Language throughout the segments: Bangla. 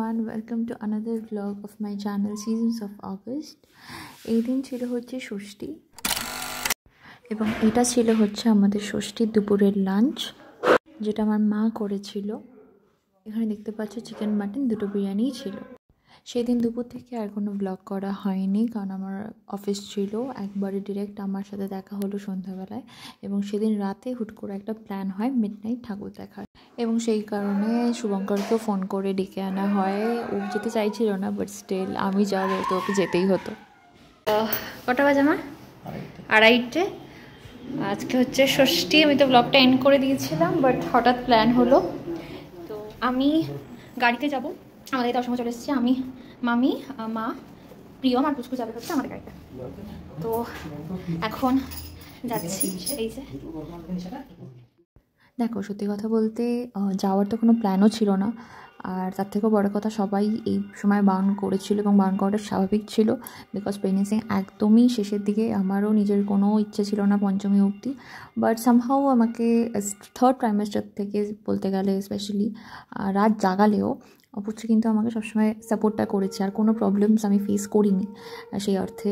everyone, welcome to another vlog of my channel Seasons of August. এই দিন ছিল হচ্ছে ষষ্ঠী এবং এটা ছিল হচ্ছে আমাদের ষষ্ঠীর দুপুরের লাঞ্চ, যেটা আমার মা করেছিল। এখানে দেখতে পাচ্ছ চিকেন মাটন দুটো বিরিয়ানিই ছিল। সেই দিন দুপুর থেকে আর কোনো ব্লগ করা হয়নি, কারণ আমার অফিস ছিল। একবারে ডিরেক্ট আমার সাথে দেখা হলো সন্ধ্যাবেলায়, এবং সেদিন রাতে হুট করে একটা প্ল্যান হয় মিডনাইট ঠাকুর দেখার, এবং সেই কারণে শুভঙ্করকেও ফোন করে ডেকে আনা হয়। ও যেতে চাইছিল না, বাট স্টিল আমি যা বলতো ওকে যেতেই হতো। কটা বাজে আমার? 2:30। আজকে হচ্ছে ষষ্ঠী। আমি তো ব্লগটা এন্ড করে দিয়েছিলাম, বাট হঠাৎ প্ল্যান হলো। তো আমি গাড়িতে যাব, আমাদের তার সময় চলে এসেছি। আমি, মামি, মা, প্রিয়ম আর পুচকু যাবে হচ্ছে আমাদের গাড়িতে। তো এখন যাচ্ছি। এই যে দেখো, সত্যি কথা বলতে যাওয়ার তো কোনো প্ল্যানও ছিল না, আর তার থেকেও বড় কথা সবাই এই সময় বারণ করেছিল, এবং বারণ করাটা স্বাভাবিক ছিল, বিকজ প্রেগনেন্সি একদমই শেষের দিকে। আমারও নিজের কোনো ইচ্ছে ছিল না পঞ্চমী অবধি, বাট সামহাউ আমাকে থার্ড ট্রাইমেস্টার থেকে বলতে গেলে স্পেশালি রাত জাগালেও অবশ্যই কিন্তু আমাকে সবসময় সাপোর্টটা করেছে, আর কোনো প্রবলেমস আমি ফেস করিনি সেই অর্থে।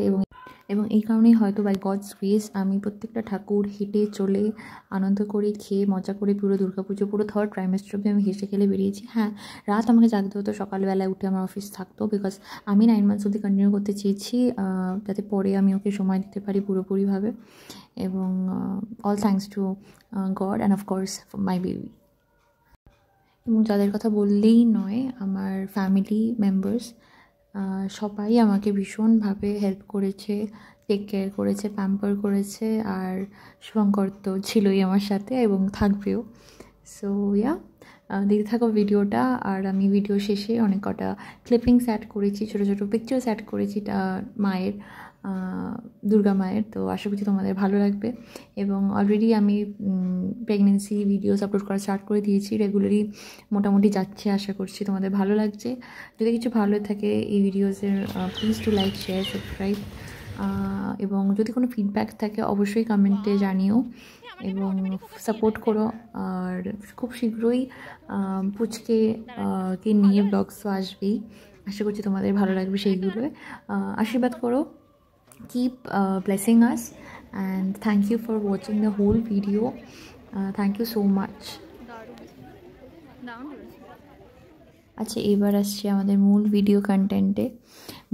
এবং এই কারণেই হয়তো বাই গডস গ্রেস আমি প্রত্যেকটা ঠাকুর হেঁটে চলে আনন্দ করে খেয়ে মজা করে পুরো দুর্গাপুজো পুরো থার্ড ট্রাইমেস্টার অবধি আমি হেসে খেলে বেরিয়েছি। হ্যাঁ, রাত আমাকে জাগতে হতো, সকালবেলায় উঠে আমার অফিস থাকতো, বিকজ আমি 9 মান্থস অবধি কন্টিনিউ করতে চেয়েছি, যাতে পরে আমি ওকে সময় দিতে পারি পুরোপুরিভাবে। এবং all thanks to god and of course my baby. এবং যাদের কথা বললেই নয়, আমার ফ্যামিলি মেম্বার্স সবাই আমাকে ভীষণভাবে হেল্প করেছে, টেক কেয়ার করেছে, প্যাম্পার করেছে, আর শুভঙ্কর তো ছিলই আমার সাথে এবং থাকবেও। সো ইয়া, দেখতে থাকো ভিডিওটা। আর আমি ভিডিও শেষে অনেক কটা ক্লিপিংস অ্যাড করেছি, ছোটো ছোটো পিকচার্স অ্যাড করেছি মায়ের, দুর্গা মায়ের। তো আশা করছি তোমাদের ভালো লাগবে। এবং অলরেডি আমি প্রেগনেন্সি ভিডিওস আপলোড করা স্টার্ট করে দিয়েছি, রেগুলারই মোটামুটি যাচ্ছে। আশা করছি তোমাদের ভালো লাগছে। যদি কিছু ভালো থাকে এই ভিডিওসের, please to like, share, subscribe, এবং যদি কোনো ফিডব্যাক থাকে অবশ্যই কমেন্টে জানিও এবং সাপোর্ট করো। আর খুব শীঘ্রই পুচকে কে নিয়ে ব্লগসও আসবেই। আশা করছি তোমাদের ভালো লাগবে সেইগুলোয়। আশীর্বাদ করো। Keep blessing us, and thank you for watching the whole video. Thank you so much. আচ্ছা, এবার আসছি আমাদের মূল ভিডিও কন্টেন্টে।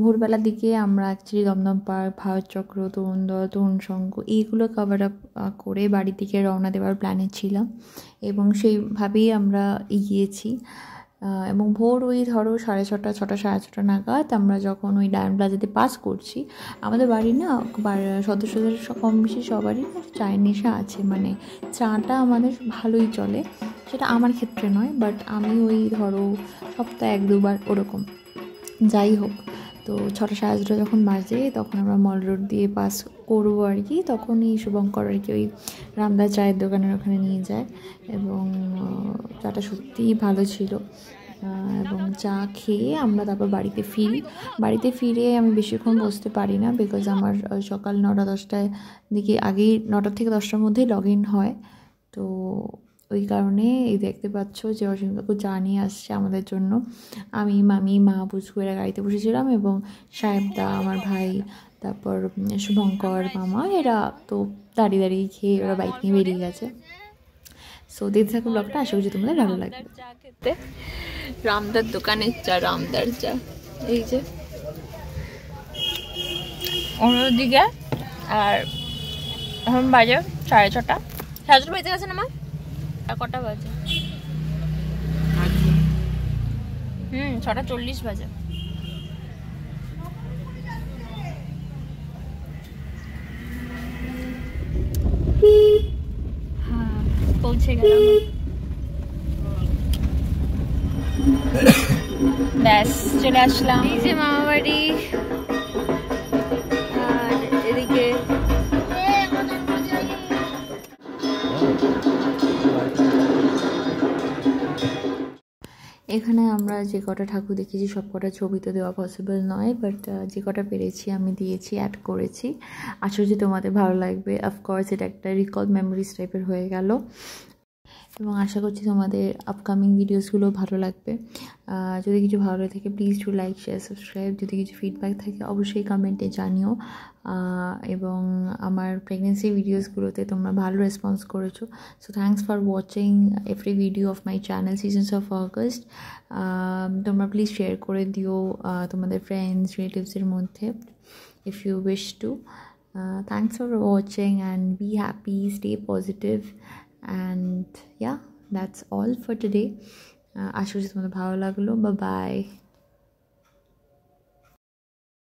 ভোরবেলার দিকে আমরা অ্যাকচুয়ালি দমদম পার্ক, ভারত চক্র, তরুণ দল, তরুণ সংঘ এইগুলো কভার আপ করে বাড়ির দিকে রওনা দেওয়ার প্ল্যানে ছিলাম, এবং সেইভাবেই আমরা এগিয়েছি। এবং ভোর ওই ধরো 6:30, 6টা, 6:30 নাগাদ আমরা যখন ওই ডায়মন্ড প্লাজাতে পাস করছি, আমাদের বাড়ি না সদস্যদের কম বেশি সবারই চায়ের নেশা আছে, মানে চাটা আমাদের ভালোই চলে। সেটা আমার ক্ষেত্রে নয়, বাট আমি ওই ধরো সপ্তাহে 1-2 বার ওরকম। যাই হোক, তো 6:30 যখন বাজে তখন আমরা মল রোড দিয়ে পাস করবো আর কি, তখনই শুভঙ্কর আর কি ওই রামদার চায়ের দোকানের ওখানে নিয়ে যায়, এবং চাটা সত্যিই ভালো ছিল। এবং চা খেয়ে আমরা তারপর বাড়িতে ফিরে আমি বেশিক্ষণ বসতে পারি না, বিকজ আমার সকাল 9টা-10টার দিকে, আগেই 9টা থেকে 10টার মধ্যেই লগ ইন হয়। তো ওই কারণে এই দেখতে পাচ্ছ যে অসীম কাকু চা নিয়ে আসছে আমাদের জন্য। আমি, মামি, মা, পুচকু এরা গাড়িতে বসেছিলাম, এবং সাহেবদা আমার ভাই, তারপর শুভঙ্কর, মামা, এরা তো দাঁড়িয়ে খেয়ে ওরা বাইক নিয়ে বেরিয়ে গেছে। সো দেখতে থাকো ব্লগটা, আশা করছি তোমাদের ভালো লাগবে। রামদার দোকানের চা, রামদার চা, এই যে অন্যদিকে। আর এখন বাজে 6:30, 6:30 বাজে গেছে না মা? আর কটা বাজে? 6:40 বাজে। হ্যাঁ, পৌঁছে গেলাম। ব্যাস চলে আসলাম। এই যে মামা বাড়ি, আর এদিকে এখানে আমরা যে কটা ঠাকুর দেখেছি সব কটা ছবি তো দেওয়া পসিবল নয়, বাট যে কটা পেরেছি আমি দিয়েছি, অ্যাড করেছি। আশা করছি তোমাদের ভালো লাগবে। অফকোর্স এটা একটা রিকল মেমোরিজ টাইপের হয়ে গেল। এবং আশা করছি তোমাদের আপকামিং ভিডিওসগুলো ভালো লাগবে। যদি কিছু ভালো লাগে থাকে please to like share subscribe. যদি কিছু ফিডব্যাক থাকে অবশ্যই কমেন্টে জানিও। এবং আমার প্রেগনেন্সি ভিডিওসগুলোতে তোমরা ভালো রেসপন্স করেছো, so thanks for watching every video of my channel seasons of August. তোমরা প্লিজ শেয়ার করে দিও তোমাদের ফ্রেন্ডস রিলেটিভসের মধ্যে if you wish to. Thanks for watching and be happy, stay positive, and yeah, that's all for today. আশা করছি তোমাদের ভালো লাগলো। Bye bye.